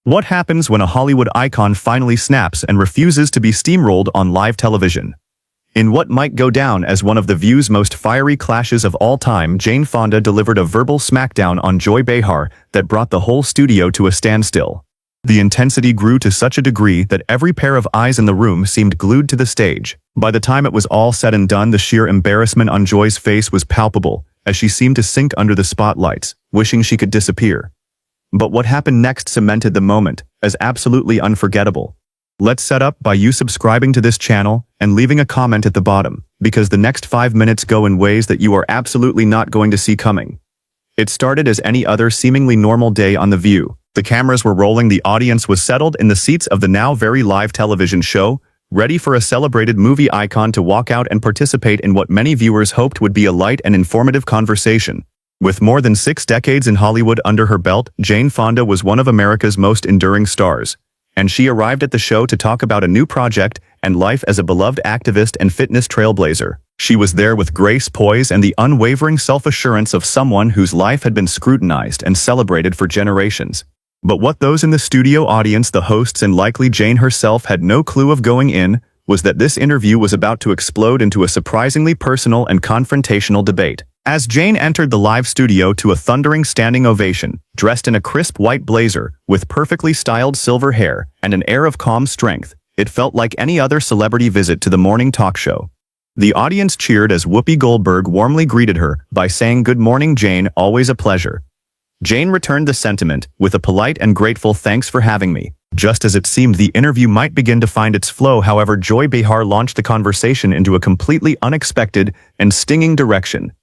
What happens when a Hollywood icon finally snaps and refuses to be steamrolled on live television? In what might go down as one of The View's most fiery clashes of all time, Jane Fonda delivered a verbal smackdown on Joy Behar that brought the whole studio to a standstill. The intensity grew to such a degree that every pair of eyes in the room seemed glued to the stage. By the time it was all said and done, the sheer embarrassment on Joy's face was palpable, as she seemed to sink under the spotlights, wishing she could disappear. But what happened next cemented the moment as absolutely unforgettable. Let's set up by you subscribing to this channel and leaving a comment at the bottom, because the next 5 minutes go in ways that you are absolutely not going to see coming. It started as any other seemingly normal day on The View. The cameras were rolling, the audience was settled in the seats of the now very live television show, ready for a celebrated movie icon to walk out and participate in what many viewers hoped would be a light and informative conversation. With more than 6 decades in Hollywood under her belt, Jane Fonda was one of America's most enduring stars, and she arrived at the show to talk about a new project and life as a beloved activist and fitness trailblazer. She was there with grace, poise, and the unwavering self-assurance of someone whose life had been scrutinized and celebrated for generations. But what those in the studio audience, the hosts, and likely Jane herself had no clue of going in, was that this interview was about to explode into a surprisingly personal and confrontational debate. As Jane entered the live studio to a thundering standing ovation, dressed in a crisp white blazer, with perfectly styled silver hair and an air of calm strength, it felt like any other celebrity visit to the morning talk show. The audience cheered as Whoopi Goldberg warmly greeted her by saying, "Good morning, Jane, always a pleasure." Jane returned the sentiment with a polite and grateful "Thanks for having me." Just as it seemed the interview might begin to find its flow, however, Joy Behar launched the conversation into a completely unexpected and stinging direction.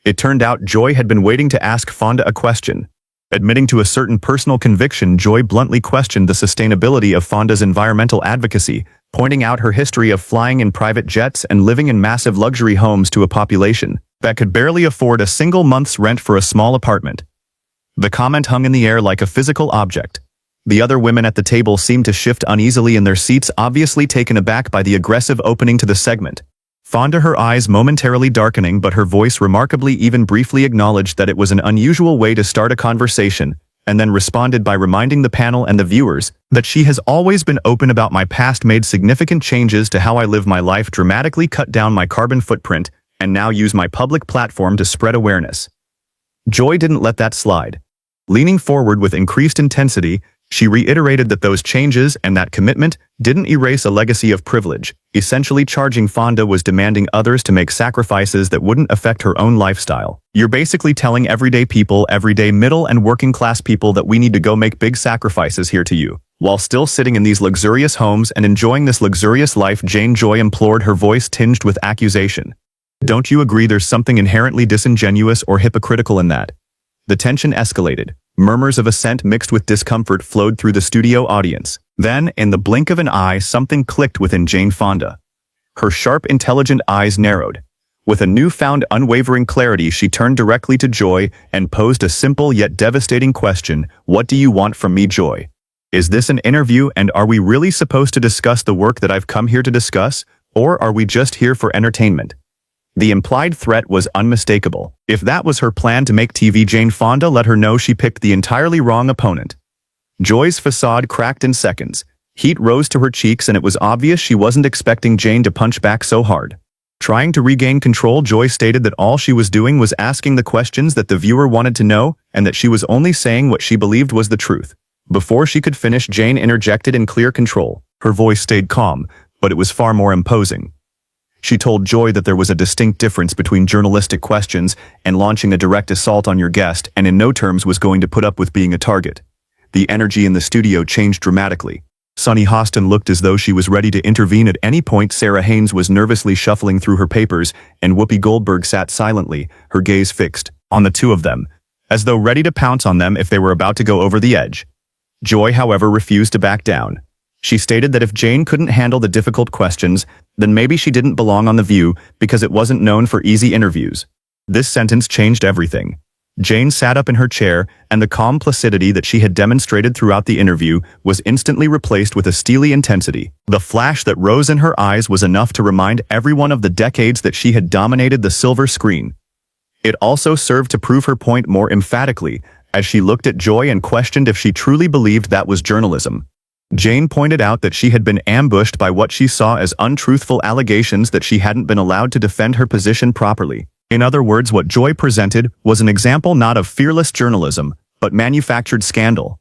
It turned out Joy had been waiting to ask Fonda a question. Admitting to a certain personal conviction, Joy bluntly questioned the sustainability of Fonda's environmental advocacy, pointing out her history of flying in private jets and living in massive luxury homes to a population that could barely afford a single month's rent for a small apartment. The comment hung in the air like a physical object. The other women at the table seemed to shift uneasily in their seats, obviously taken aback by the aggressive opening to the segment. Fonda, her eyes momentarily darkening, but her voice remarkably even briefly acknowledged that it was an unusual way to start a conversation, and then responded by reminding the panel and the viewers that she has always been open about my past, made significant changes to how I live my life, dramatically cut down my carbon footprint, and now use my public platform to spread awareness. Joy didn't let that slide. Leaning forward with increased intensity, she reiterated that those changes and that commitment didn't erase a legacy of privilege, essentially charging Fonda was demanding others to make sacrifices that wouldn't affect her own lifestyle. "You're basically telling everyday people, everyday middle and working class people, that we need to go make big sacrifices here to you, while still sitting in these luxurious homes and enjoying this luxurious life," Jane Joy implored, her voice tinged with accusation. "Don't you agree there's something inherently disingenuous or hypocritical in that?" The tension escalated. Murmurs of assent mixed with discomfort flowed through the studio audience. Then, in the blink of an eye, something clicked within Jane Fonda. Her sharp, intelligent eyes narrowed. With a newfound, unwavering clarity, she turned directly to Joy and posed a simple yet devastating question. "What do you want from me, Joy? Is this an interview, and are we really supposed to discuss the work that I've come here to discuss, or are we just here for entertainment?" The implied threat was unmistakable. If that was her plan to make TV, Jane Fonda let her know she picked the entirely wrong opponent. Joy's facade cracked in seconds. Heat rose to her cheeks, and it was obvious she wasn't expecting Jane to punch back so hard. Trying to regain control, Joy stated that all she was doing was asking the questions that the viewer wanted to know, and that she was only saying what she believed was the truth. Before she could finish, Jane interjected in clear control. Her voice stayed calm, but it was far more imposing. She told Joy that there was a distinct difference between journalistic questions and launching a direct assault on your guest, and in no terms was going to put up with being a target. The energy in the studio changed dramatically. Sunny Hostin looked as though she was ready to intervene at any point. Sarah Haynes was nervously shuffling through her papers, and Whoopi Goldberg sat silently, her gaze fixed on the two of them, as though ready to pounce on them if they were about to go over the edge. Joy, however, refused to back down. She stated that if Jane couldn't handle the difficult questions, then maybe she didn't belong on The View, because it wasn't known for easy interviews. This sentence changed everything. Jane sat up in her chair, and the calm placidity that she had demonstrated throughout the interview was instantly replaced with a steely intensity. The flash that rose in her eyes was enough to remind everyone of the decades that she had dominated the silver screen. It also served to prove her point more emphatically, as she looked at Joy and questioned if she truly believed that was journalism. Jane pointed out that she had been ambushed by what she saw as untruthful allegations that she hadn't been allowed to defend her position properly. In other words, what Joy presented was an example not of fearless journalism, but manufactured scandal.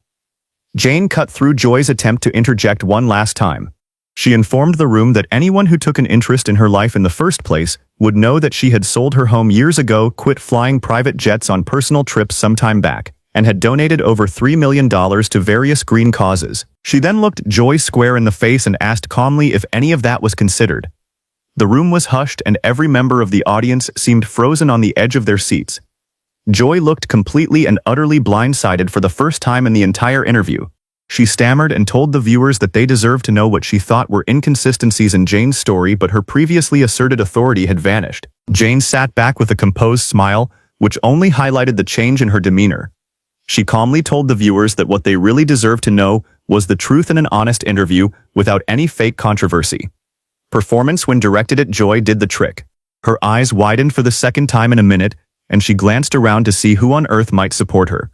Jane cut through Joy's attempt to interject one last time. She informed the room that anyone who took an interest in her life in the first place would know that she had sold her home years ago, quit flying private jets on personal trips some time back, and had donated over $3 million to various green causes. She then looked Joy square in the face and asked calmly if any of that was considered. The room was hushed and every member of the audience seemed frozen on the edge of their seats. Joy looked completely and utterly blindsided for the first time in the entire interview. She stammered and told the viewers that they deserved to know what she thought were inconsistencies in Jane's story, but her previously asserted authority had vanished. Jane sat back with a composed smile, which only highlighted the change in her demeanor. She calmly told the viewers that what they really deserved to know was the truth in an honest interview without any fake controversy. Performance when directed at Joy did the trick. Her eyes widened for the second time in a minute, and she glanced around to see who on earth might support her.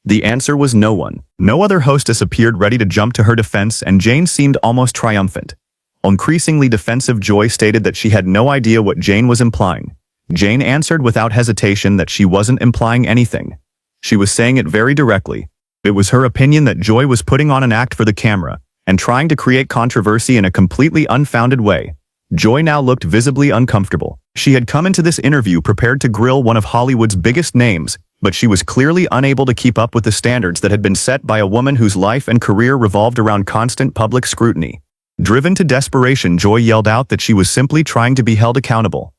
The answer was no one. No other hostess appeared ready to jump to her defense, and Jane seemed almost triumphant. Increasingly defensive, Joy stated that she had no idea what Jane was implying. Jane answered without hesitation that she wasn't implying anything. She was saying it very directly. It was her opinion that Joy was putting on an act for the camera and trying to create controversy in a completely unfounded way. Joy now looked visibly uncomfortable. She had come into this interview prepared to grill one of Hollywood's biggest names, but she was clearly unable to keep up with the standards that had been set by a woman whose life and career revolved around constant public scrutiny. Driven to desperation, Joy yelled out that she was simply trying to be held accountable.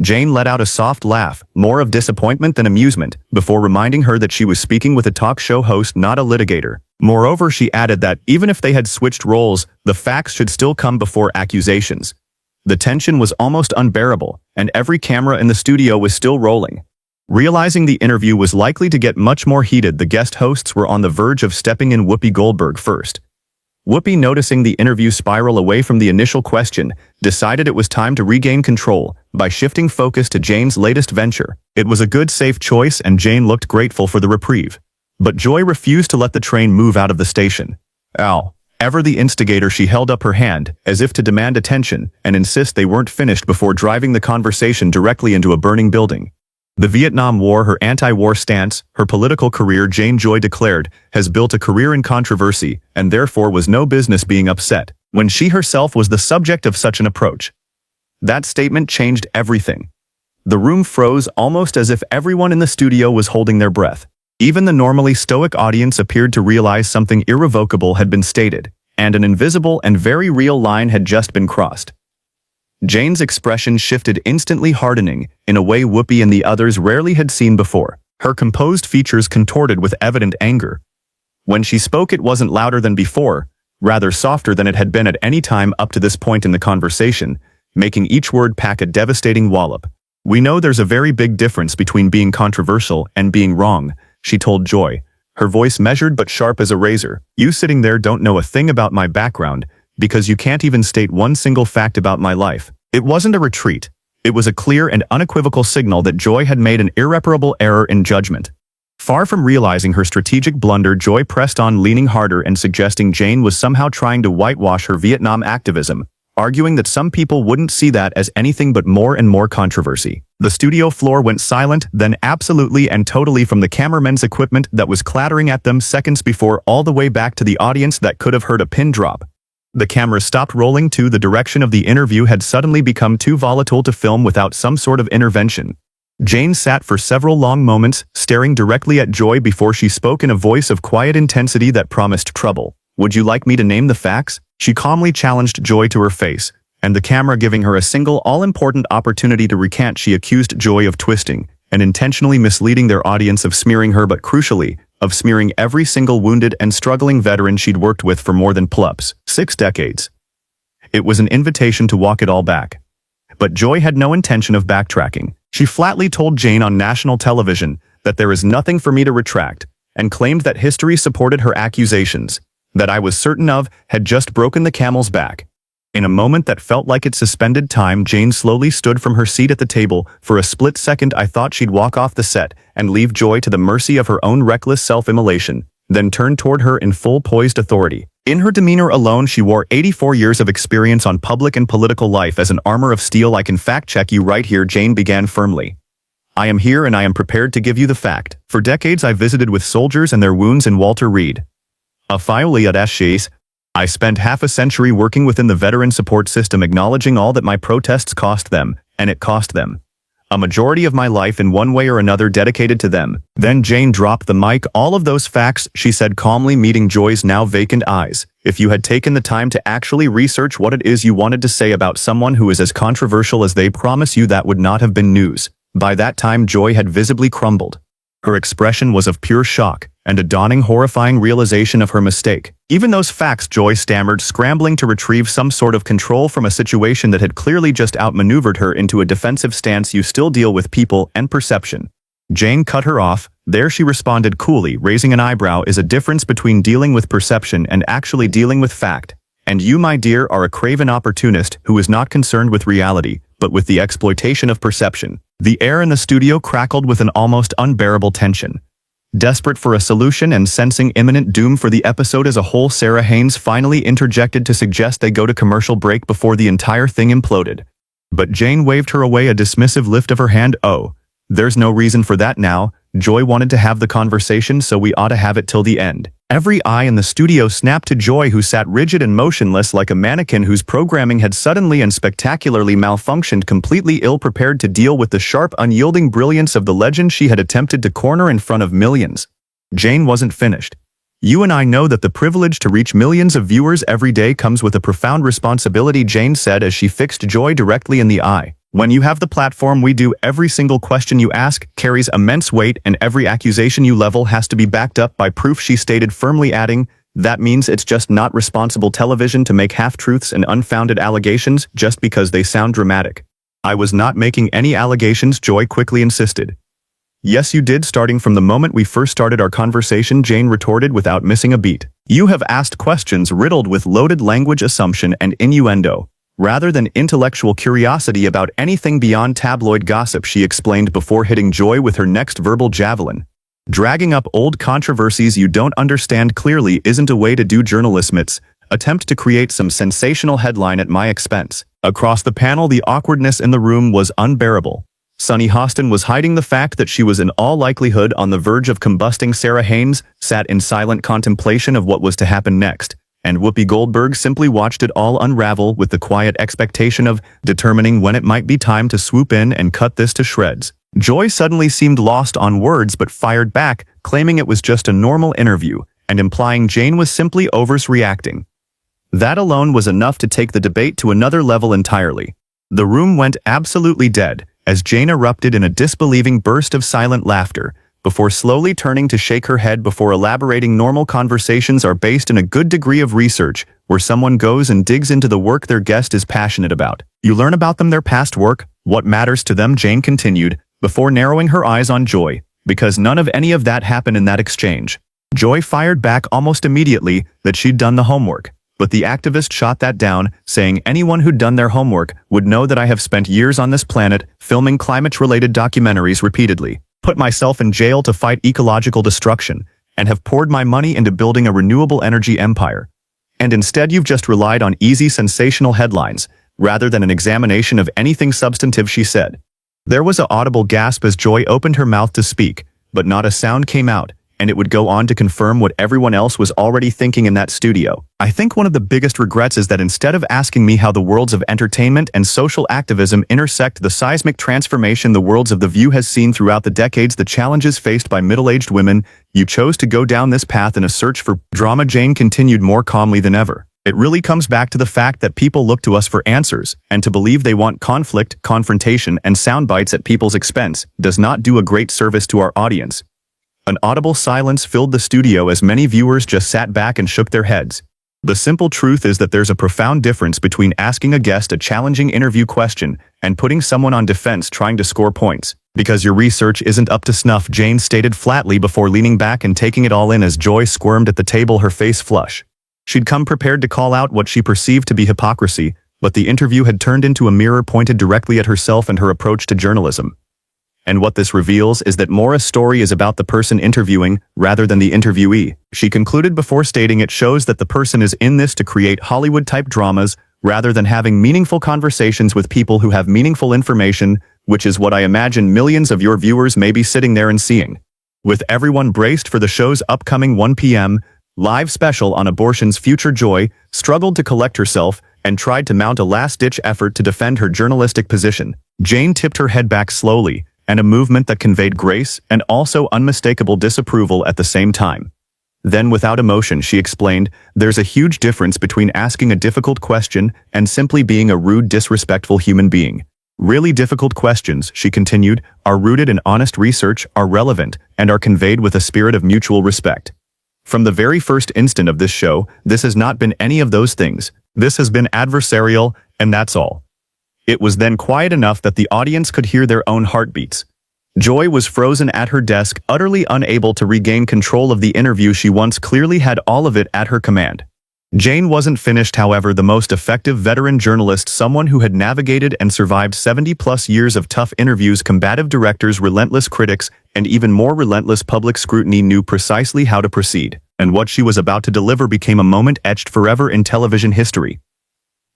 Jane let out a soft laugh, more of disappointment than amusement, before reminding her that she was speaking with a talk show host, not a litigator. Moreover, she added that even if they had switched roles, the facts should still come before accusations. The tension was almost unbearable, and every camera in the studio was still rolling. Realizing the interview was likely to get much more heated, the guest hosts were on the verge of stepping in Whoopi Goldberg first. Whoopi, noticing the interview spiral away from the initial question, decided it was time to regain control by shifting focus to Jane's latest venture. It was a good, safe choice, and Jane looked grateful for the reprieve. But Joy refused to let the train move out of the station. Ow. Ever the instigator, she held up her hand, as if to demand attention, and insist they weren't finished before driving the conversation directly into a burning building. The Vietnam War, her anti-war stance, her political career, Jane Joy declared, has built a career in controversy, and therefore was no business being upset when she herself was the subject of such an approach. That statement changed everything. The room froze, almost as if everyone in the studio was holding their breath. Even the normally stoic audience appeared to realize something irrevocable had been stated, and an invisible and very real line had just been crossed. Jane's expression shifted, instantly hardening, in a way Whoopi and the others rarely had seen before. Her composed features contorted with evident anger. When she spoke, it wasn't louder than before, rather softer than it had been at any time up to this point in the conversation, making each word pack a devastating wallop. "We know there's a very big difference between being controversial and being wrong," she told Joy, her voice measured but sharp as a razor. "You sitting there don't know a thing about my background, because you can't even state one single fact about my life." It wasn't a retreat. It was a clear and unequivocal signal that Joy had made an irreparable error in judgment. Far from realizing her strategic blunder, Joy pressed on, leaning harder and suggesting Jane was somehow trying to whitewash her Vietnam activism, arguing that some people wouldn't see that as anything but more and more controversy. The studio floor went silent, then absolutely and totally, from the cameramen's equipment that was clattering at them seconds before all the way back to the audience that could have heard a pin drop. The camera stopped rolling too. The direction of the interview had suddenly become too volatile to film without some sort of intervention. Jane sat for several long moments, staring directly at Joy before she spoke in a voice of quiet intensity that promised trouble. "Would you like me to name the facts?" She calmly challenged Joy to her face, and the camera giving her a single all-important opportunity to recant, she accused Joy of twisting and intentionally misleading their audience, of smearing her, but crucially, of smearing every single wounded and struggling veteran she'd worked with for more than 6 decades. It was an invitation to walk it all back. But Joy had no intention of backtracking. She flatly told Jane on national television that there is nothing for me to retract, and claimed that history supported her accusations, that I was certain of had just broken the camel's back. In a moment that felt like it suspended time, Jane slowly stood from her seat at the table. For a split second I thought she'd walk off the set and leave Joy to the mercy of her own reckless self-immolation, then turned toward her in full poised authority. In her demeanor alone she wore 84 years of experience on public and political life as an armor of steel. "I can fact-check you right here," Jane began firmly. "I am here and I am prepared to give you the fact. For decades I visited with soldiers and their wounds in Walter Reed. A fioli at Ashes. I spent half a century working within the veteran support system, acknowledging all that my protests cost them, and it cost them. A majority of my life in one way or another dedicated to them." Then Jane dropped the mic. "All of those facts," she said calmly, meeting Joy's now vacant eyes. "If you had taken the time to actually research what it is you wanted to say about someone who is as controversial as they promise you, that would not have been news." By that time Joy had visibly crumbled. Her expression was of pure shock, and a dawning horrifying realization of her mistake. "Even those facts," Joy stammered, scrambling to retrieve some sort of control from a situation that had clearly just outmaneuvered her into a defensive stance. "You still deal with people and perception." Jane cut her off. "There," she responded coolly, raising an eyebrow, "is a difference between dealing with perception and actually dealing with fact. And you, my dear, are a craven opportunist who is not concerned with reality, but with the exploitation of perception." The air in the studio crackled with an almost unbearable tension. Desperate for a solution and sensing imminent doom for the episode as a whole, Sarah Haynes finally interjected to suggest they go to commercial break before the entire thing imploded. But Jane waved her away, a dismissive lift of her hand. "Oh, there's no reason for that now. Joy wanted to have the conversation, so we ought to have it till the end." Every eye in the studio snapped to Joy, who sat rigid and motionless like a mannequin whose programming had suddenly and spectacularly malfunctioned, completely ill-prepared to deal with the sharp, unyielding brilliance of the legend she had attempted to corner in front of millions. Jane wasn't finished. "You and I know that the privilege to reach millions of viewers every day comes with a profound responsibility," Jane said as she fixed Joy directly in the eye. "When you have the platform we do, every single question you ask carries immense weight, and every accusation you level has to be backed up by proof," she stated firmly, adding, "That means it's just not responsible television to make half-truths and unfounded allegations just because they sound dramatic." "I was not making any allegations," Joy quickly insisted. "Yes, you did, starting from the moment we first started our conversation," Jane retorted without missing a beat. "You have asked questions riddled with loaded language, assumption, and innuendo, rather than intellectual curiosity about anything beyond tabloid gossip," she explained before hitting Joy with her next verbal javelin. "Dragging up old controversies you don't understand clearly isn't a way to do journalism. It's attempt to create some sensational headline at my expense." Across the panel, the awkwardness in the room was unbearable. Sunny Hostin was hiding the fact that she was in all likelihood on the verge of combusting. Sarah Haynes sat in silent contemplation of what was to happen next, and Whoopi Goldberg simply watched it all unravel with the quiet expectation of determining when it might be time to swoop in and cut this to shreds. Joy suddenly seemed lost on words but fired back, claiming it was just a normal interview, and implying Jane was simply overreacting. That alone was enough to take the debate to another level entirely. The room went absolutely dead as Jane erupted in a disbelieving burst of silent laughter, before slowly turning to shake her head before elaborating. "Normal conversations are based in a good degree of research, where someone goes and digs into the work their guest is passionate about. You learn about them, their past work, what matters to them," Jane continued, before narrowing her eyes on Joy, "because none of any of that happened in that exchange." Joy fired back almost immediately that she'd done the homework, but the activist shot that down, saying, "Anyone who'd done their homework would know that I have spent years on this planet filming climate-related documentaries repeatedly, put myself in jail to fight ecological destruction, and have poured my money into building a renewable energy empire. And instead you've just relied on easy sensational headlines, rather than an examination of anything substantive," she said. There was an audible gasp as Joy opened her mouth to speak, but not a sound came out, and it would go on to confirm what everyone else was already thinking in that studio. "I think one of the biggest regrets is that instead of asking me how the worlds of entertainment and social activism intersect, the seismic transformation the worlds of The View has seen throughout the decades, the challenges faced by middle-aged women, you chose to go down this path in a search for drama," Jane continued more calmly than ever. "It really comes back to the fact that people look to us for answers, and to believe they want conflict, confrontation, and sound bites at people's expense does not do a great service to our audience." An audible silence filled the studio as many viewers just sat back and shook their heads. The simple truth is that there's a profound difference between asking a guest a challenging interview question and putting someone on defense trying to score points. "Because your research isn't up to snuff," Jane stated flatly before leaning back and taking it all in as Joy squirmed at the table, her face flush. She'd come prepared to call out what she perceived to be hypocrisy, but the interview had turned into a mirror pointed directly at herself and her approach to journalism. And what this reveals is that Maura's story is about the person interviewing rather than the interviewee. She concluded before stating it shows that the person is in this to create Hollywood-type dramas rather than having meaningful conversations with people who have meaningful information, which is what I imagine millions of your viewers may be sitting there and seeing. With everyone braced for the show's upcoming 1 p.m. live special on abortion's future, Joy struggled to collect herself and tried to mount a last-ditch effort to defend her journalistic position. Jane tipped her head back slowly, and a movement that conveyed grace and also unmistakable disapproval at the same time. Then, without emotion, she explained, "There's a huge difference between asking a difficult question and simply being a rude, disrespectful human being. Really difficult questions," she continued, "are rooted in honest research, are relevant, and are conveyed with a spirit of mutual respect. From the very first instant of this show, this has not been any of those things. This has been adversarial, and that's all." It was then quiet enough that the audience could hear their own heartbeats. Joy was frozen at her desk, utterly unable to regain control of the interview. She once clearly had all of it at her command. Jane wasn't finished, however. The most effective veteran journalist, someone who had navigated and survived 70-plus years of tough interviews, combative directors, relentless critics, and even more relentless public scrutiny, knew precisely how to proceed. And what she was about to deliver became a moment etched forever in television history.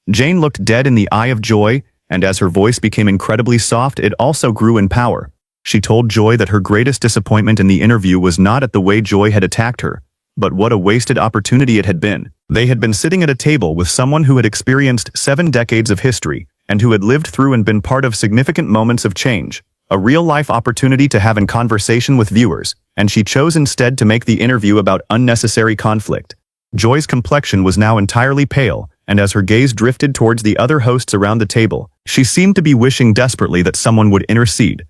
Jane looked dead in the eye of Joy, and as her voice became incredibly soft, it also grew in power. She told Joy that her greatest disappointment in the interview was not at the way Joy had attacked her, but what a wasted opportunity it had been. They had been sitting at a table with someone who had experienced 7 decades of history, and who had lived through and been part of significant moments of change, a real-life opportunity to have a conversation with viewers, and she chose instead to make the interview about unnecessary conflict. Joy's complexion was now entirely pale, and as her gaze drifted towards the other hosts around the table, she seemed to be wishing desperately that someone would intercede.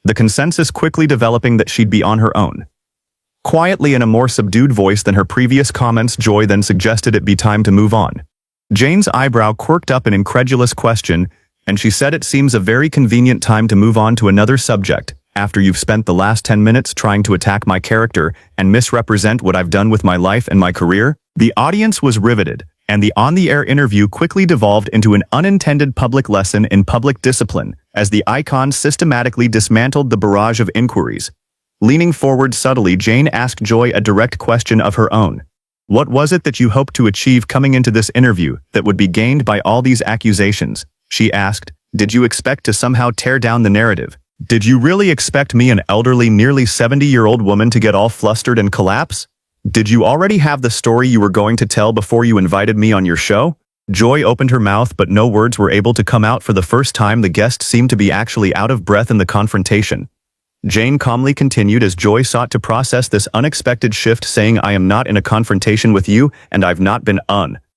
The consensus quickly developing that she'd be on her own. Quietly, in a more subdued voice than her previous comments, Joy then suggested it be time to move on. Jane's eyebrow quirked up an incredulous question, and she said, "It seems a very convenient time to move on to another subject, after you've spent the last 10 minutes trying to attack my character and misrepresent what I've done with my life and my career." The audience was riveted, and the on-the-air interview quickly devolved into an unintended public lesson in public discipline, as the icon systematically dismantled the barrage of inquiries. Leaning forward subtly, Jane asked Joy a direct question of her own. "What was it that you hoped to achieve coming into this interview that would be gained by all these accusations?" she asked. "Did you expect to somehow tear down the narrative? Did you really expect me, an elderly, nearly 70-year-old woman, to get all flustered and collapse? Did you already have the story you were going to tell before you invited me on your show?" Joy opened her mouth, but no words were able to come out. For the first time, the guest seemed to be actually out of breath in the confrontation. Jane calmly continued as Joy sought to process this unexpected shift, saying, "I am not in a confrontation with you, and I've not been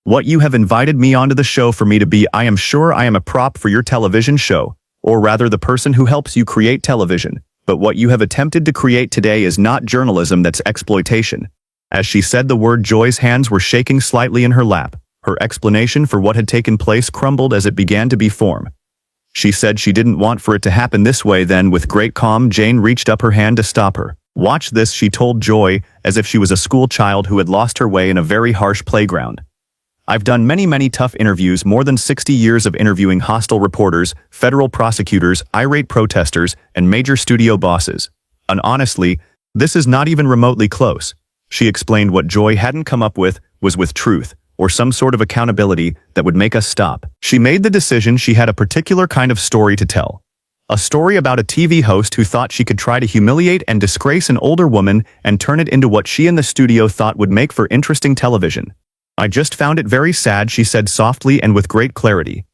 what you have invited me onto the show for me to be. I am sure I am a prop for your television show, or rather the person who helps you create television. But what you have attempted to create today is not journalism, that's exploitation." As she said the word, Joy's hands were shaking slightly in her lap. Her explanation for what had taken place crumbled as it began to be formed. She said she didn't want for it to happen this way. Then, with great calm, Jane reached up her hand to stop her. "Watch this," she told Joy, as if she was a school child who had lost her way in a very harsh playground. "I've done many tough interviews, more than 60 years of interviewing hostile reporters, federal prosecutors, irate protesters, and major studio bosses. And honestly, this is not even remotely close." She explained what Joy hadn't come up with was with truth, or some sort of accountability that would make us stop. She made the decision she had a particular kind of story to tell. A story about a TV host who thought she could try to humiliate and disgrace an older woman and turn it into what she and the studio thought would make for interesting television. "I just found it very sad," she said softly and with great clarity.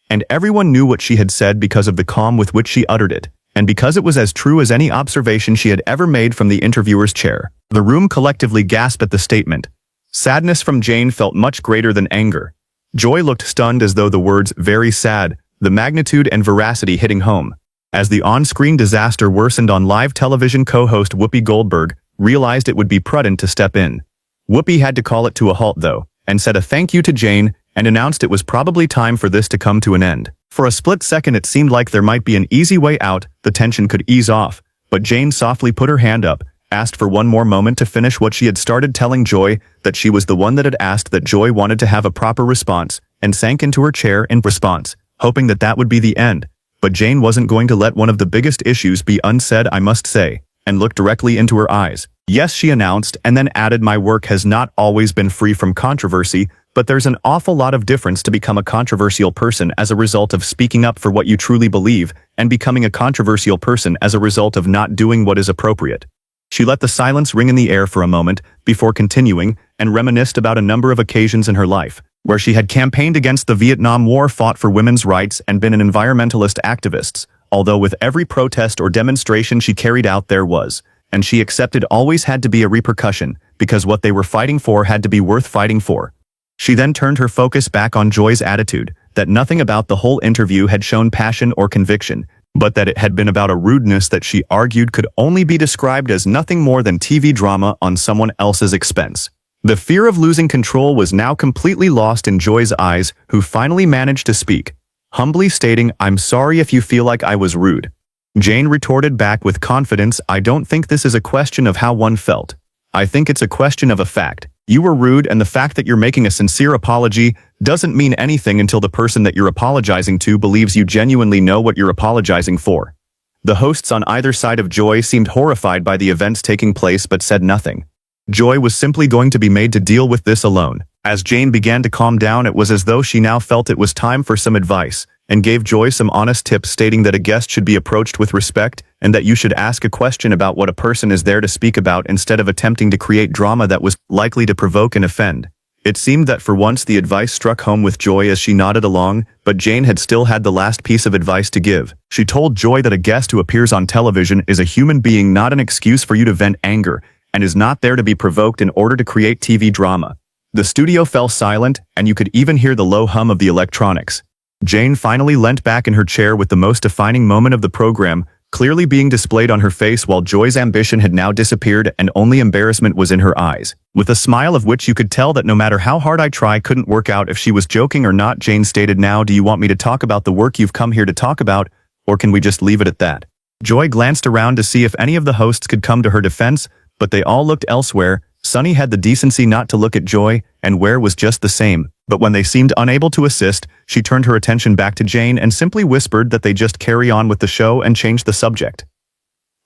And everyone knew what she had said because of the calm with which she uttered it, and because it was as true as any observation she had ever made from the interviewer's chair. The room collectively gasped at the statement. Sadness from Jane felt much greater than anger. Joy looked stunned, as though the words "very sad," the magnitude and veracity hitting home. As the on-screen disaster worsened on live television, co-host Whoopi Goldberg realized it would be prudent to step in. Whoopi had to call it to a halt, though, and said a thank you to Jane, and announced it was probably time for this to come to an end. For a split second it seemed like there might be an easy way out, the tension could ease off, but Jane softly put her hand up, asked for one more moment to finish what she had started, telling Joy that she was the one that had asked, that Joy wanted to have a proper response, and sank into her chair in response, hoping that that would be the end. But Jane wasn't going to let one of the biggest issues be unsaid, I must say, and looked directly into her eyes. Yes, she announced, and then added, my work has not always been free from controversy, but there's an awful lot of difference to become a controversial person as a result of speaking up for what you truly believe, and becoming a controversial person as a result of not doing what is appropriate. She let the silence ring in the air for a moment, before continuing, and reminisced about a number of occasions in her life, where she had campaigned against the Vietnam War, fought for women's rights, and been an environmentalist activist, although with every protest or demonstration she carried out there was, and she accepted, always had to be a repercussion, because what they were fighting for had to be worth fighting for. She then turned her focus back on Joy's attitude, that nothing about the whole interview had shown passion or conviction, but that it had been about a rudeness that she argued could only be described as nothing more than TV drama on someone else's expense. The fear of losing control was now completely lost in Joy's eyes, who finally managed to speak, humbly stating, I'm sorry if you feel like I was rude. Jane retorted back with confidence, I don't think this is a question of how one felt. I think it's a question of a fact. You were rude, and the fact that you're making a sincere apology doesn't mean anything until the person that you're apologizing to believes you genuinely know what you're apologizing for. The hosts on either side of Joy seemed horrified by the events taking place but said nothing. Joy was simply going to be made to deal with this alone. As Jane began to calm down, it was as though she now felt it was time for some advice, and gave Joy some honest tips, stating that a guest should be approached with respect, and that you should ask a question about what a person is there to speak about instead of attempting to create drama that was likely to provoke and offend. It seemed that for once the advice struck home with Joy as she nodded along, but Jane had still had the last piece of advice to give. She told Joy that a guest who appears on television is a human being, not an excuse for you to vent anger, and is not there to be provoked in order to create TV drama. The studio fell silent, and you could even hear the low hum of the electronics. Jane finally leant back in her chair with the most defining moment of the program clearly being displayed on her face, while Joy's ambition had now disappeared and only embarrassment was in her eyes. With a smile of which you could tell that no matter how hard I try couldn't work out if she was joking or not, Jane stated, now do you want me to talk about the work you've come here to talk about, or can we just leave it at that? Joy glanced around to see if any of the hosts could come to her defense, but they all looked elsewhere. Sunny had the decency not to look at Joy, and Ware was just the same. But when they seemed unable to assist, she turned her attention back to Jane and simply whispered that they just carry on with the show and change the subject.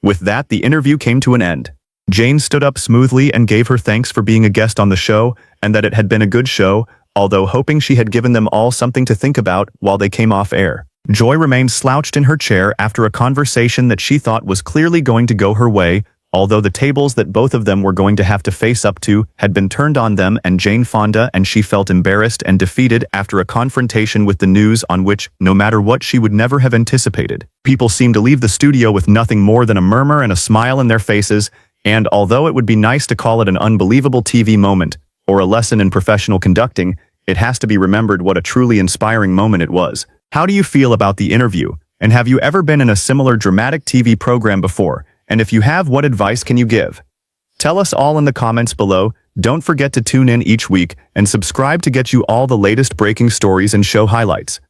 With that, the interview came to an end. Jane stood up smoothly and gave her thanks for being a guest on the show, and that it had been a good show, although hoping she had given them all something to think about while they came off air. Joy remained slouched in her chair after a conversation that she thought was clearly going to go her way, although the tables that both of them were going to have to face up to had been turned on them and Jane Fonda, and she felt embarrassed and defeated after a confrontation with the news on which, no matter what, she would never have anticipated. People seemed to leave the studio with nothing more than a murmur and a smile in their faces, and although it would be nice to call it an unbelievable TV moment, or a lesson in professional conducting, it has to be remembered what a truly inspiring moment it was. How do you feel about the interview? And have you ever been in a similar dramatic TV program before? And if you have, what advice can you give? Tell us all in the comments below. Don't forget to tune in each week and subscribe to get you all the latest breaking stories and show highlights.